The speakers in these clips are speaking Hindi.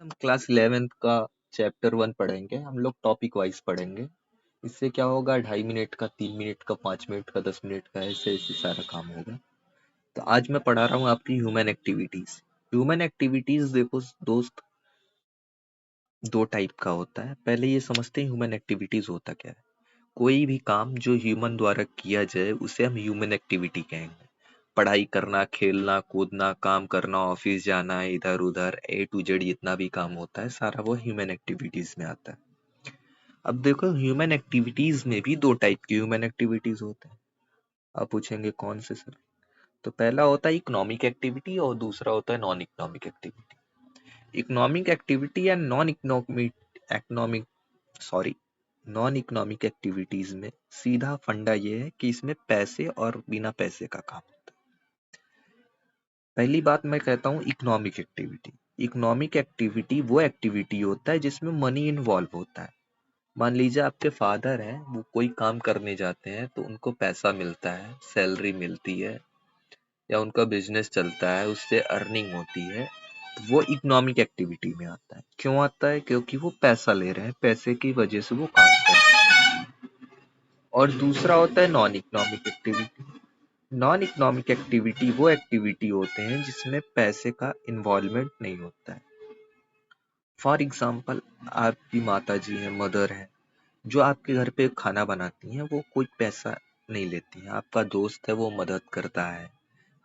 हम क्लास 11th का चैप्टर 1 पढ़ेंगे। हम लोग टॉपिक वाइज पढ़ेंगे। इससे क्या होगा, 2.5 मिनट का, 3 मिनट का, 5 मिनट का, 10 मिनट का, ऐसे ऐसे सारा काम होगा। तो आज मैं पढ़ा रहा हूँ आपकी ह्यूमन एक्टिविटीज। ह्यूमन एक्टिविटीज देखो दोस्त, दो टाइप का होता है। पहले ये समझते हैं ह्यूमन एक्टिविटीज होता क्या है। कोई भी काम जो ह्यूमन द्वारा किया जाए उसे हम ह्यूमन एक्टिविटी कहेंगे। पढ़ाई करना, खेलना, कूदना, काम करना, ऑफिस जाना, इधर उधर A to Z जितना भी काम होता है सारा वो ह्यूमन एक्टिविटीज में आता है। अब देखो, ह्यूमन एक्टिविटीज में भी दो टाइप की ह्यूमन एक्टिविटीज होते हैं। आप पूछेंगे कौन से सर? तो पहला होता है इकोनॉमिक एक्टिविटी और दूसरा होता है non economic activity. Economic activity या economic sorry non economic activities में सीधा फंडा ये है कि इसमें पैसे और बिना पैसे का काम होता है। पहली बात मैं कहता हूँ इकोनॉमिक एक्टिविटी। इकोनॉमिक एक्टिविटी वो एक्टिविटी होता है जिसमें मनी इन्वॉल्व होता है। मान लीजिए आपके फादर हैं, वो कोई काम करने जाते हैं तो उनको पैसा मिलता है, सैलरी मिलती है, या उनका बिजनेस चलता है, उससे अर्निंग होती है। तो वो इकोनॉमिक एक्टिविटी में आता है। क्यों आता है? क्योंकि वो पैसा ले रहे हैं, पैसे की वजह से वो काम कर रहे हैं। और दूसरा होता है non economic activity. Non economic activity वो एक्टिविटी होते हैं जिसमें पैसे का इन्वॉल्वमेंट नहीं होता है। फॉर एग्जाम्पल, आपकी माता जी हैं, मदर है, जो आपके घर पे खाना बनाती हैं, वो कोई पैसा नहीं लेती हैं। आपका दोस्त है, वो मदद करता है,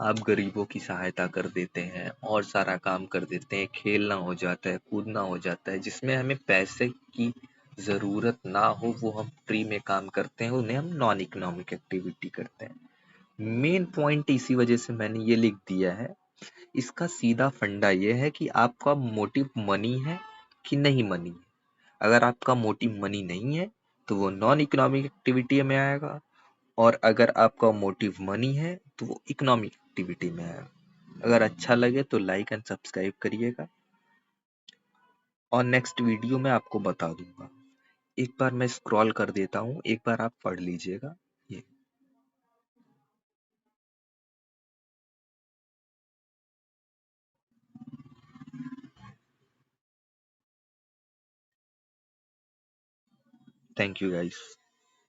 आप गरीबों की सहायता कर देते हैं और सारा काम कर देते हैं। खेलना हो जाता है, कूदना हो जाता है, जिसमें हमें पैसे की जरूरत ना हो वो हम फ्री में काम करते हैं, उन्हें हम नॉन इकोनॉमिक एक्टिविटी करते हैं। मेन पॉइंट इसी वजह से मैंने ये लिख दिया है। इसका सीधा फंडा ये है कि आपका मोटिव मनी है कि नहीं मनी है। अगर आपका मोटिव मनी नहीं है तो वो नॉन इकोनॉमिक एक्टिविटी में आएगा, और अगर आपका मोटिव मनी है तो वो इकोनॉमिक एक्टिविटी में आएगा। अगर अच्छा लगे तो लाइक एंड सब्सक्राइब करिएगा, और नेक्स्ट वीडियो में आपको बता दूंगा। एक बार मैं स्क्रॉल कर देता हूँ, एक बार आप पढ़ लीजिएगा ये। Thank you guys.